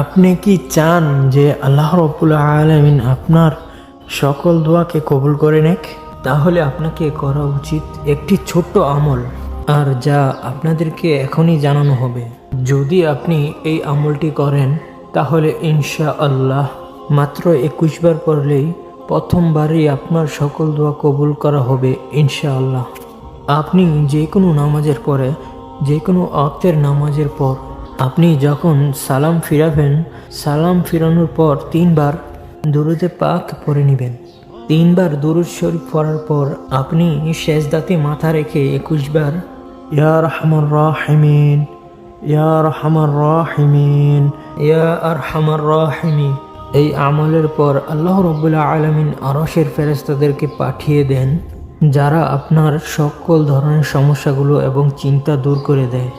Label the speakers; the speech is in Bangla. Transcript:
Speaker 1: আপনি কি চান যে আল্লাহ রাব্বুল আলামিন আপনার সকল দোয়াকে কবুল করে নেক? তাহলে আপনাকে করা উচিত একটি ছোট্ট আমল, আর যা আপনাদেরকে এখনই জানানো হবে। যদি আপনি এই আমলটি করেন তাহলে ইনশাআল্লাহ মাত্র 21 বার পড়লেই প্রথমবারই আপনার সকল দোয়া কবুল করা হবে ইনশাআল্লাহ। আপনি যে কোনো নামাজের পরে, যে কোনো ওয়াক্তের নামাজের পর আপনি যখন সালাম ফিরাবেন, সালাম ফিরানোর পর 3 বার দুরুদে পাক পড়ে নেবেন। 3 বার দুরুদ শরীফ পড়ার পর আপনি সেজদাতে মাথা রেখে 21 বার ইয়া রহমান রাহিমিন, ইয়া রহমান রাহিমিন, ইয়া আরহামার রাহিমিন এই আমলের পর আল্লাহ রাব্বুল আলামিন আরশের ফেরেশতাদেরকে পাঠিয়ে দেন, যারা আপনার সকল ধরনের সমস্যাগুলো এবং চিন্তা দূর করে দেয়।